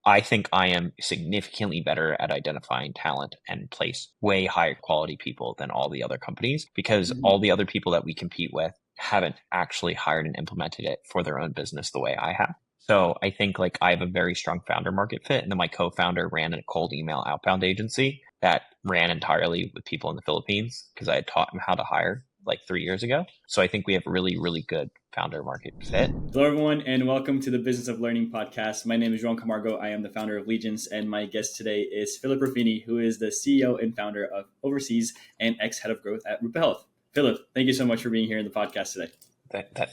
I think I am significantly better at identifying talent and place way higher quality people than all the other companies because Mhm. all the other people that we compete with haven't actually hired and implemented it for their own business the way I have. So I think like I have a very strong founder market fit. And then my co-founder ran a cold email outbound agency that ran entirely with people in the Philippines because I had taught him how to hire like 3 years ago. So I think we have really, really good founder market fit. Hello, everyone, and welcome to the Business of Learning podcast. My name is Joao Camargo. I am the founder of Legions, and my guest today is Philip Ruffini, who is the CEO and founder of Overseas and ex-head of growth at Rupa Health. Philip, thank you so much for being here in the podcast today.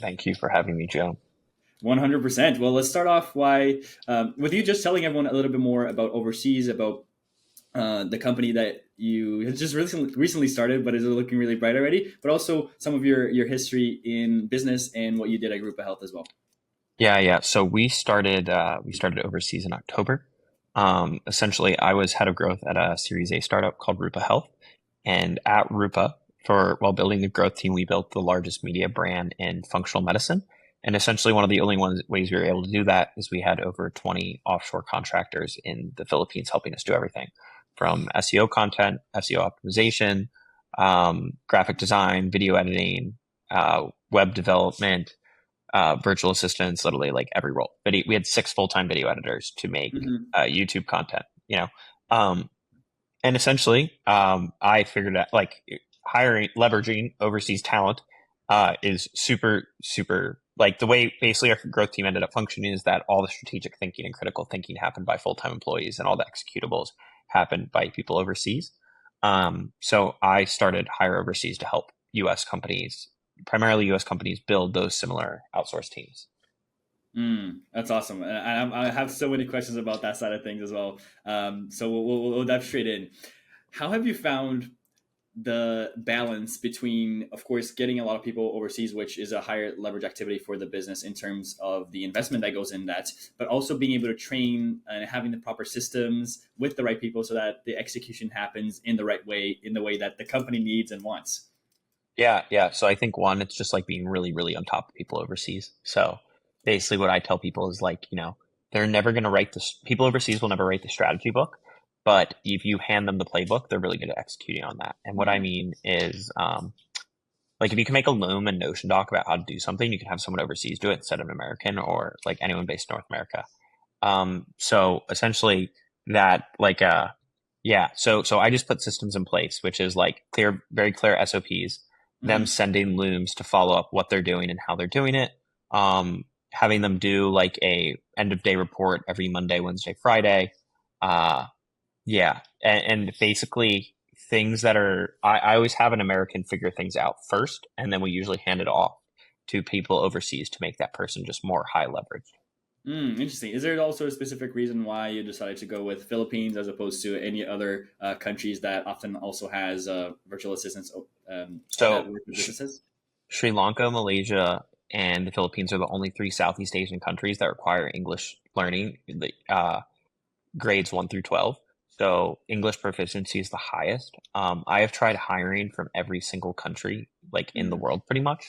Thank you for having me, Joe. 100%. Well, let's start off with you just telling everyone a little bit more about Overseas, about the company that you just recently started, but is looking really bright already, but also some of your history in business and what you did at Rupa Health as well. Yeah. So we started overseas in October. Essentially, I was head of growth at a Series A startup called Rupa Health, and at Rupa, while building the growth team, we built the largest media brand in functional medicine. And essentially, one of the only ways we were able to do that is we had over 20 offshore contractors in the Philippines helping us do everything from SEO content, SEO optimization, graphic design, video editing, web development, virtual assistants, literally like every role. We had 6 full-time video editors to make Mm-hmm. YouTube content, um, and essentially, I figured out like leveraging overseas talent is super, super like the way basically our growth team ended up functioning is that all the strategic thinking and critical thinking happened by full-time employees and all the executables happened by people overseas. So I started Hire Overseas to help US companies, primarily US companies, build those similar outsourced teams. That's awesome. And I have so many questions about that side of things as well. So we'll dive straight in. How have you found the balance between, of course, getting a lot of people overseas, which is a higher leverage activity for the business in terms of the investment that goes in that, but also being able to train and having the proper systems with the right people so that the execution happens in the right way, in the way that the company needs and wants? Yeah. So I think one, it's just like being really, really on top of people overseas. So basically, what I tell people is like, they're never going to write this. People overseas will never write the strategy book, but if you hand them the playbook, they're really good at executing on that. And what I Mhm. mean is, like if you can make a Loom and Notion doc about how to do something, you can have someone overseas do it instead of an American or like anyone based in North America. So essentially that like yeah, so I just put systems in place, which is like very clear SOPs, them Mhm. sending looms to follow up what they're doing and how they're doing it. Having them do like a end of day report every Monday, Wednesday, Friday. Uh yeah. And basically things that I always have an American figure things out first, and then we usually hand it off to people overseas to make that person just more high leverage. Interesting. Is there also a specific reason why you decided to go with Philippines as opposed to any other countries that often also has virtual assistants that So work with businesses? Sri Lanka, Malaysia, and the Philippines are the only 3 Southeast Asian countries that require English learning, grades 1 through 12. So English proficiency is the highest. I have tried hiring from every single country, like in the Mm. world, pretty much,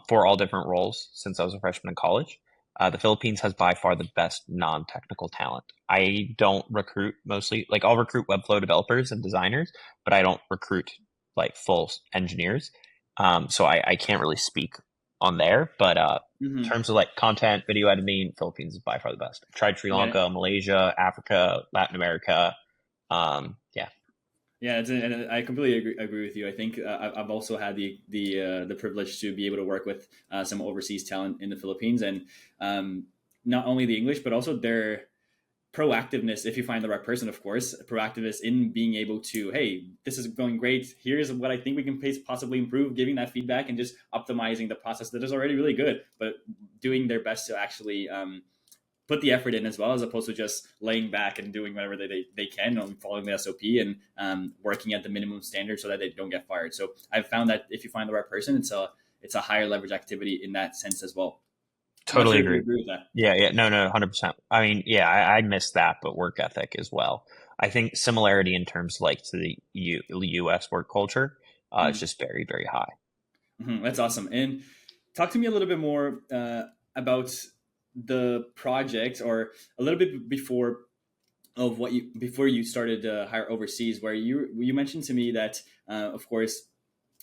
for all different roles since I was a freshman in college. The Philippines has by far the best non-technical talent. I don't recruit mostly, like I'll recruit Webflow developers and designers, but I don't recruit like full engineers. So I can't really speak on there, but in Hmm. terms of like content, video editing, Philippines is by far the best. I've tried Sri Yeah, Lanka, Malaysia, Africa, Latin America. Yeah, yeah, and I completely agree with you. I think I've also had the privilege to be able to work with some overseas talent in the Philippines, and um, not only the English, but also their proactiveness, if you find the right person, of course, proactiveness in being able to, hey, this is going great, here's what I think we can possibly improve, giving that feedback and just optimizing the process that is already really good, but doing their best to actually put the effort in as well, as opposed to just laying back and doing whatever they can on following the SOP and working at the minimum standard so that they don't get fired. So I've found that if you find the right person, it's a higher leverage activity in that sense as well. I'm not totally sure if you agree. agree with that. Yeah. No, 100%. I mean, yeah, I missed that, but work ethic as well. I think similarity in terms like to the U.S. work culture is Mm. just very, very high. That's awesome. And talk to me a little bit more about the project, or a little bit before of what you before you started to hire overseas, where you mentioned to me that of course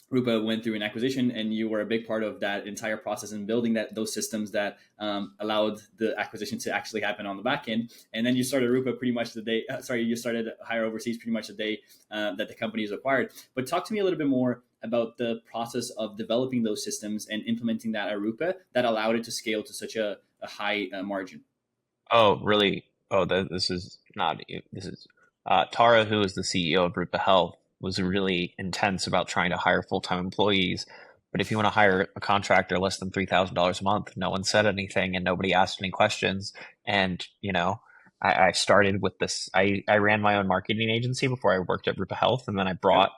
Rupa went through an acquisition, and you were a big part of that entire process and building those systems that allowed the acquisition to actually happen on the back end. And then you started Rupa pretty much the day. You started Hire Overseas pretty much the day that the company is acquired. But talk to me a little bit more about the process of developing those systems and implementing that at Rupa that allowed it to scale to such a high margin. Oh, really? Oh, this is not, this is, Tara, who is the CEO of Rupa Health, was really intense about trying to hire full-time employees. But if you want to hire a contractor less than $3,000 a month, no one said anything and nobody asked any questions. And, I started with this. I ran my own marketing agency before I worked at Rupa Health. And then I Yep. brought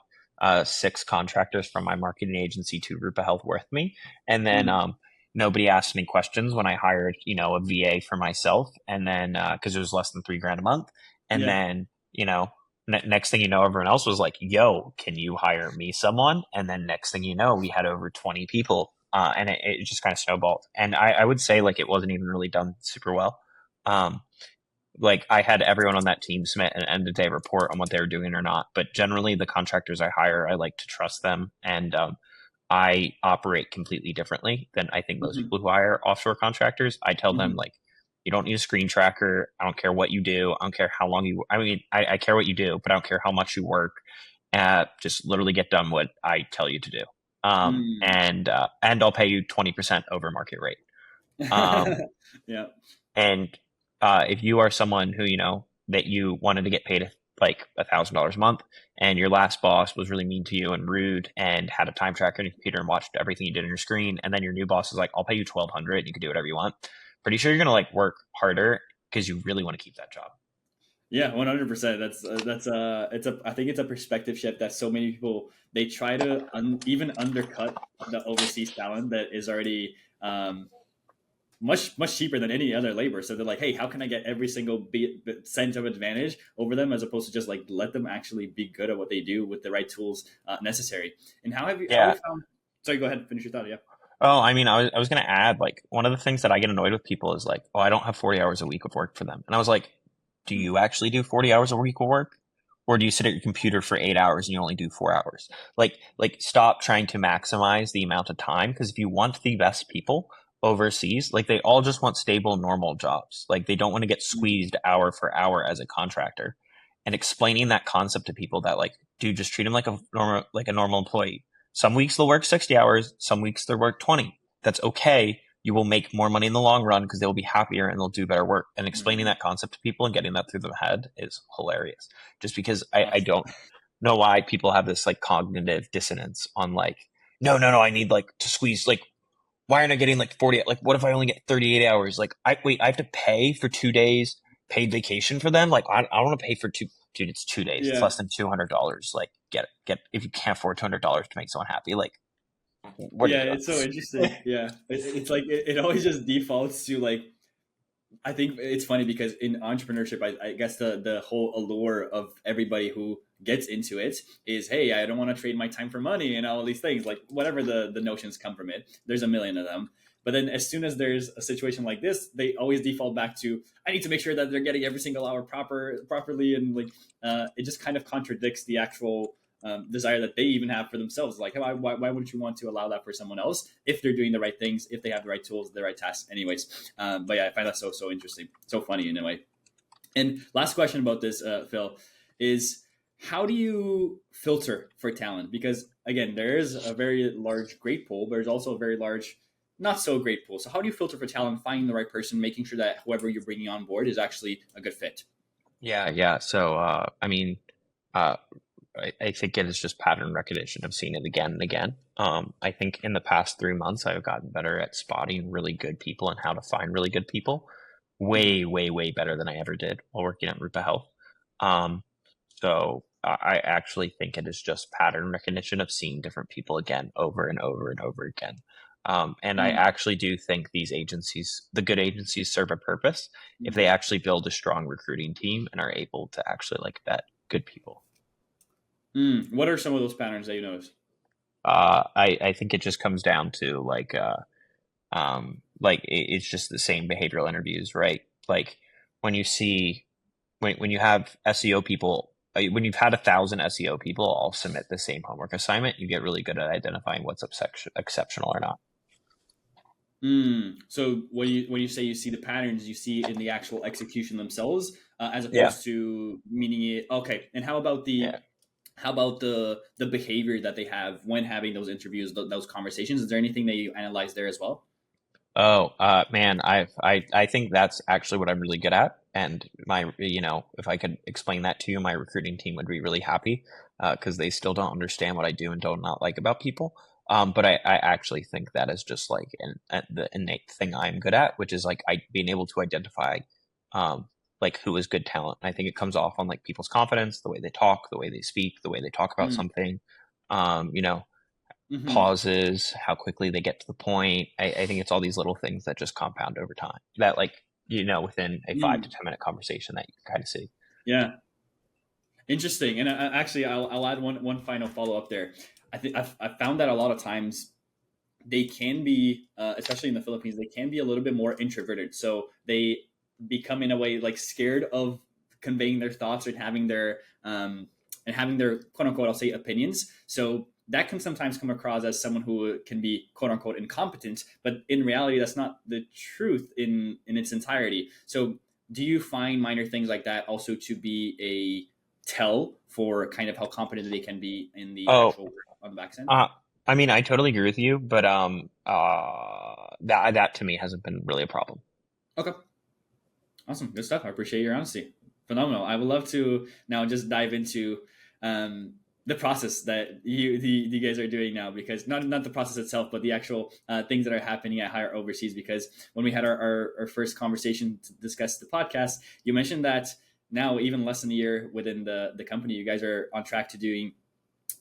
six contractors from my marketing agency to Rupa Health with me. And then Mm, nobody asked any questions when I hired, a VA for myself. And then, cause it was less than $3,000 a month. And yeah. then, next thing you know, everyone else was like, yo, can you hire me someone? And then next thing you know, we had over 20 people. And it just kind of snowballed. And I would say like it wasn't even really done super well. Um, like I had everyone on that team submit an end of day report on what they were doing or not. But generally, the contractors I hire, I like to trust them, and I operate completely differently than I think most Hmm. people who hire offshore contractors. I tell them Hmm. like, you don't need a screen tracker. I don't care what you do. I don't care how long you. I mean, I care what you do, but I don't care how much you work. Just literally get done what I tell you to do. Mm. And I'll pay you 20% over market rate. Um, Yeah. and if you are someone who, that you wanted to get paid like $1,000 a month and your last boss was really mean to you and rude and had a time tracker on your computer and watched everything you did on your screen, and then your new boss is like, I'll pay you 1,200 and you can do whatever you want. Pretty sure you're going to like work harder because you really want to keep that job. Yeah, 100%. It's a I think it's a perspective shift that so many people they try to even undercut the overseas talent that is already much cheaper than any other labor. So they're like, hey, how can I get every single cent of advantage over them, as opposed to just like let them actually be good at what they do with the right tools necessary. And how have Yeah. you found? Sorry, go ahead, finish your thought. Yeah. Oh, I mean, I was going to add like one of the things that I get annoyed with people is like, oh, I don't have 40 hours a week of work for them. And I was like, do Mm. you actually do 40 hours a week of work? Or do you sit at your computer for 8 hours and you only do 4 hours? Like stop trying to maximize the amount of time. Because if you want the best people overseas, like they all just want stable, normal jobs. Like they don't want to get Mm. squeezed hour for hour as a contractor. And explaining that concept to people that like, dude, just treat them like a normal employee. Some weeks they'll work 60 hours. Some weeks they'll work 20. That's okay. You will make more money in the long run because they'll be happier and they'll do better work. And explaining Mhm. that concept to people and getting that through their head is hilarious. Just because I Awesome. don't know why people have this like cognitive dissonance on like, no, I need like to squeeze like, why aren't I getting like 40? Like, what if I only get 38 hours? Like, I have to pay for 2 days paid vacation for them. Like, I want to pay for dude, it's 2 days. It's Yeah. less than $200. Like, get, if you can't afford $200 to make someone happy, like, what are Yeah, you it's so doing? interesting. Yeah, it's like it always just defaults to like I think it's funny because in entrepreneurship, I guess the whole allure of everybody who gets into it is, hey, I don't want to trade my time for money and all these things, like whatever the notions come from it. There's a million of them. But then as soon as there's a situation like this, they always default back to, I need to make sure that they're getting every single hour properly, and like it just kind of contradicts the actual desire that they even have for themselves. Like, why wouldn't you want to allow that for someone else if they're doing the right things, if they have the right tools, the right tasks, anyways? But yeah, I find that so interesting, so funny in a way. And last question about this, Phil, is how do you filter for talent? Because again, there is a very large great pool, but there's also a very large not so great pool. So how do you filter for talent, finding the right person, making sure that whoever you're bringing on board is actually a good fit? Yeah, yeah. So, I mean, uh, I think it is just pattern recognition. I've seen it again and again. I think in the past 3 months, I've gotten better at spotting really good people and how to find really good people. Mm-hmm. Way, way, way better than I ever did while working at Rupa Health. Um, so I actually think it is just pattern recognition of seeing different people again over and over and over again. And I actually do think these agencies, the good agencies, serve a purpose if they Mm-hmm. actually build a strong recruiting team and are able to actually like vet good people. What are some of those patterns that you notice? I think it just comes down to like like it's just the same behavioral interviews, right? Like when you see when you have SEO people, when you've had 1,000 SEO people all submit the same homework assignment, you get really good at identifying what's exceptional or not. So when you say you see the patterns, you see in the actual execution themselves, as Yeah, opposed to meaning it. Okay, and yeah. how about the behavior that they have when having those interviews, those conversations? Is there anything that you analyze there as well? Oh, man, I think that's actually what I'm really good at. And if I could explain that to you, my recruiting team would be really happy, because they still don't understand what I do and don't not like about people. But I actually think that is just like the innate thing I'm good at, which is like being able to identify, like who is good talent. And I think it comes off on like people's confidence, the way they talk, the way they speak, the way they talk about Mm, something. You know, hmm pauses, how quickly they get to the point. I think it's all these little things that just compound over time that like, within a 5 to 10 minute conversation that you can kind of see. Yeah, interesting. And actually, I'll add one final follow up there. I think I've found that a lot of times they can be, especially in the Philippines, they can be a little bit more introverted. So they become in a way like scared of conveying their thoughts and having their quote unquote, I'll say, opinions. So that can sometimes come across as someone who can be quote unquote incompetent, but in reality, that's not the truth in its entirety. So do you find minor things like that also to be a tell for kind of how competent they can be in the Oh, actual work on the back end? uh, I mean, I totally agree with you, but that to me hasn't been really a problem. Okay. Awesome, good stuff. I appreciate your honesty. Phenomenal. I would love to now just dive into um, the process that you guys are doing now, because not the process itself, but the actual things that are happening at Hire Overseas. Because when we had our first conversation to discuss the podcast, you mentioned that now, even less than a year within the company, you guys are on track to doing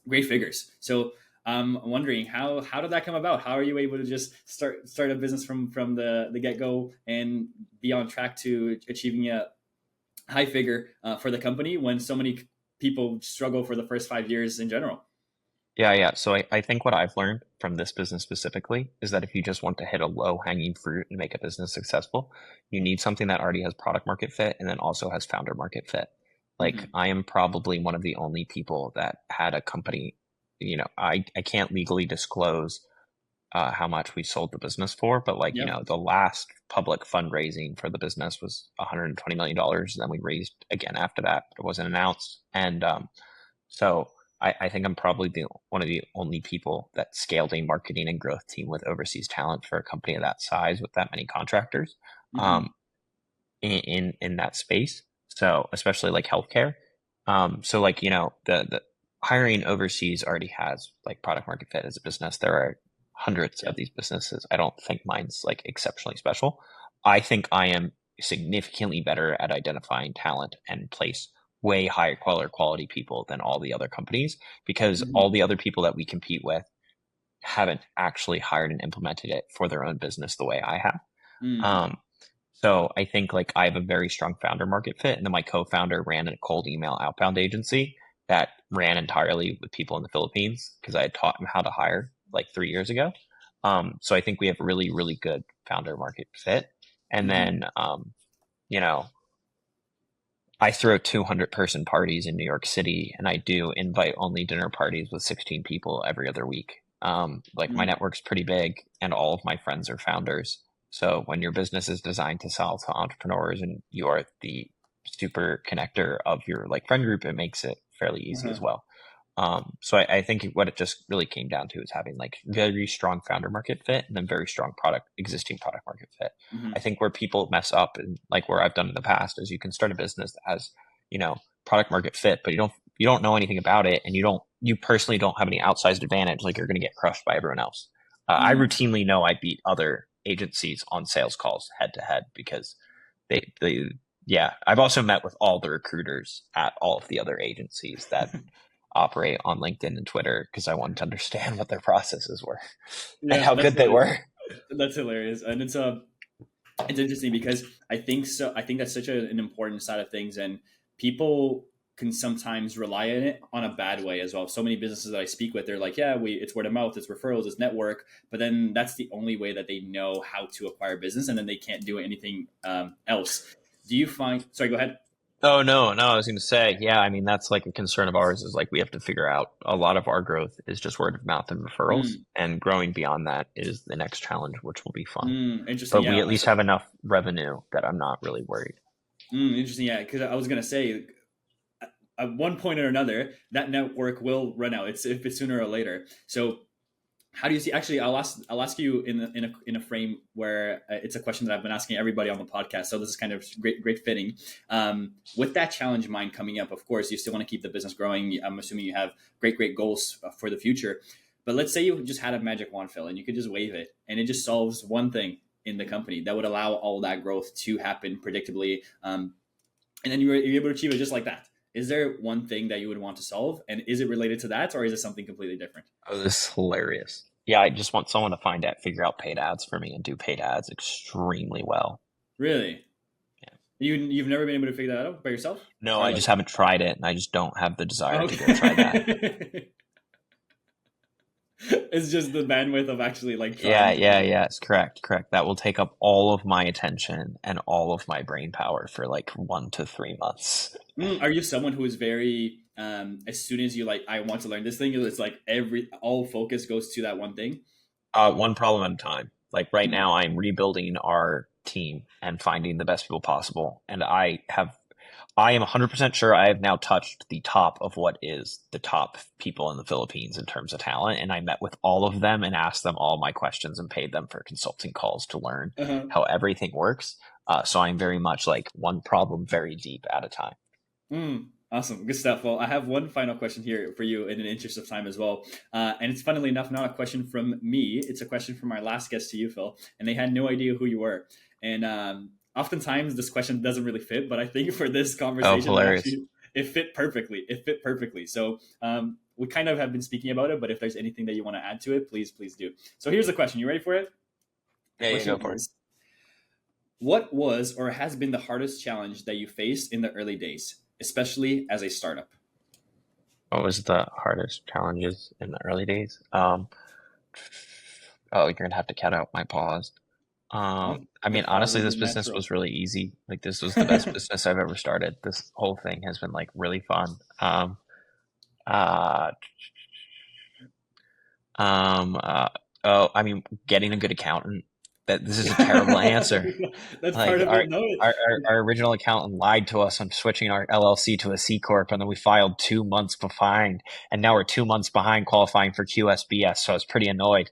great figures. So I'm wondering how did that come about? How are you able to just start a business from the get go and be on track to achieving a high figure for the company when so many people struggle for the first 5 years in general? Yeah, yeah. So I think what I've learned from this business specifically is that if you just want to hit a low hanging fruit and make a business successful, you need something that already has product market fit and then also has founder market fit. Like Mm-hmm. I am probably one of the only people that had a company, I can't legally disclose how much we sold the business for, but like, Yep. the last public fundraising for the business was $120 million. And then we raised again after that, but it wasn't announced. And so I think I'm probably one of the only people that scaled a marketing and growth team with overseas talent for a company of that size with that many contractors, Mm-hmm. um, in that space. So especially like healthcare. So like, the hiring overseas already has like product market fit as a business. There are hundreds of Yep. these businesses. I don't think mine's like exceptionally special. I think I am significantly better at identifying talent and place way higher quality people than all the other companies, because all Mm-hmm. the other people that we compete with haven't actually hired and implemented it for their own business the way I have. Mm-hmm. Um, so I think like I have a very strong founder market fit. And then my co-founder ran a cold email outbound agency that ran entirely with people in the Philippines because I had taught him how to hire like 3 years ago. So I think we have really, really good founder market fit. And Mm-hmm. then, you know, I throw 200-person parties in New York City, and I do invite only dinner parties with 16 people every other week. Like my Mm-hmm. network's pretty big, and all of my friends are founders. So when your business is designed to sell to entrepreneurs and you are the super connector of your like friend group, it makes it fairly easy as Uh-huh. well. So I think what it just really came down to is having like very strong founder market fit and then very strong existing product market fit. I Mm-hmm. think where people mess up and like where I've done in the past is you can start a business that has, you know, product market fit, but you don't know anything about it, and you personally don't have any outsized advantage. Like you're going to get crushed by everyone else. I Mm-hmm. routinely know I beat other agencies on sales calls head to head because they, yeah. I've also met with all the recruiters at all of the other agencies that operate on LinkedIn and Twitter because I wanted to understand what their processes were and Yeah, how good they were. that's hilarious, and it's interesting because I think so. I think that's such an important side of things, and people. can sometimes rely on it on a bad way as well. So many businesses that I speak with, they're like, yeah, it's word of mouth, it's referrals, it's network, but then that's the only way that they know how to acquire business, and then they can't do anything else. Do you find? Sorry, go ahead. Oh, no, I was going to say, yeah, I mean, that's like a concern of ours is like we have to figure out a lot of our growth is just word of mouth and referrals, Mm, and growing beyond that is the next challenge, which will be fun. interesting. But we at Yeah. least have enough revenue that I'm not really worried. Interesting. Yeah, because I was gonna say at one point or another that network will run out. It's if it's sooner or later. So how do you see? Actually, I'll ask you in a frame where it's a question that I've been asking everybody on the podcast. So this is kind of great fitting. With that challenge in mind coming up, of course, you still want to keep the business growing. I'm assuming you have great goals for the future. But let's say you just had a magic wand, Phil, and you could just wave it, and it just solves one thing in the company that would allow all that growth to happen predictably, and then you're able to achieve it just like that. Is there one thing that you would want to solve, and is it related to that, or is it something completely different? Oh, this is hilarious. Yeah, I just want someone to figure out paid ads for me and do paid ads extremely well. Really? Yeah. You've never been able to figure that out by yourself, No, or I like? just haven't tried it, and I just don't have the desire to go try that. Okay. It's just the bandwidth of actually like Yeah, trying to do it. it's correct. That will take up all of my attention and all of my brain power for like 1 to 3 months. Are you someone who is very as soon as you like I want to learn this thing, it's like every all focus goes to that one thing? One problem at a time. Like right Mm, now, I'm rebuilding our team and finding the best people possible, and I am 100% sure I have now touched the top of what is the top people in the Philippines in terms of talent. And I met with all of them and asked them all my questions and paid them for consulting calls to learn uh-huh. how everything works. So I'm very much like one problem very deep at a time. Awesome. Good stuff. Well, I have one final question here for you in an interest of time as well. And it's funnily enough, not a question from me. It's a question from our last guest to you, Phil. And they had no idea who you were. And oftentimes this question doesn't really fit, but I think for this Oh, conversation, hilarious. it fit perfectly. It fit perfectly. So we kind of have been speaking about it, but if there's anything that you want to add to it, please do. So here's the question. You ready for it? The Yeah, you go question for it. is, what was or has been the hardest challenge that you faced in the early days, especially as a startup? What was the hardest challenges in the early days? Oh, you're gonna have to cut out my pause. Oh, I the mean, honestly, pauses this are business natural. was really easy. Like, this was the best business I've ever started. This whole thing has been like really fun. Uh, um, uh, oh, I mean, getting a good accountant. That this is a terrible answer. That's part Like, of it. No, our original accountant lied to us on switching our LLC to a C corp, and then we filed 2 months behind, and now we're 2 months behind qualifying for QSBS. So I was pretty annoyed.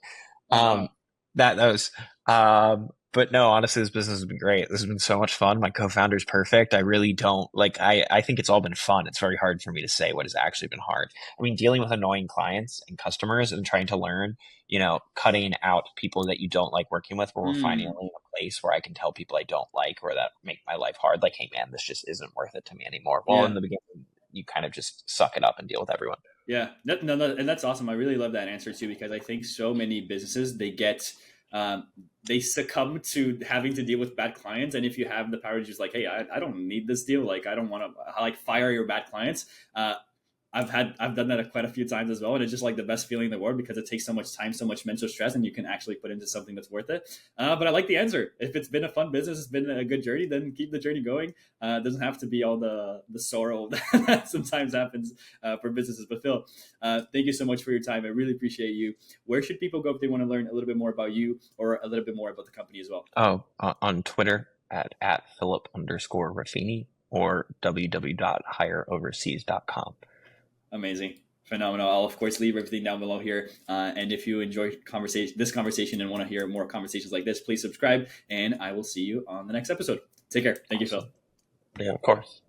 oh wow. Um, that was, but no, honestly, this business has been great. This has been so much fun. My co-founder's perfect. I really don't like, I think it's all been fun. It's very hard for me to say what has actually been hard. I mean, dealing with annoying clients and customers and trying to learn, cutting out people that you don't like working with, where we're finally Mm, in a place where I can tell people I don't like or that make my life hard. Like, hey man, this just isn't worth it to me anymore. Well, in yeah. the beginning, you kind of just suck it up and deal with everyone. Yeah, no, and that's awesome. I really love that answer too because I think so many businesses um, they succumb to having to deal with bad clients, and if you have the power to just like, hey, I don't need this deal, like I don't want to like fire your bad clients. I've done that quite a few times as well, and it's just like the best feeling in the world because it takes so much time, so much mental stress, and you can actually put into something that's worth it. But I like the answer. If it's been a fun business, it's been a good journey, then keep the journey going. It doesn't have to be all the sorrow that sometimes happens for businesses. But Phil, thank you so much for your time. I really appreciate you. Where should people go if they want to learn a little bit more about you or a little bit more about the company as well? Oh, on Twitter at Philip_Ruffini or www.higheroverseas.com. Amazing. Phenomenal. I'll of course leave everything down below here. And if you enjoy this conversation and want to hear more conversations like this, please subscribe and I will see you on the next episode. Take care. Thank you, Phil. Awesome. Yeah, of course.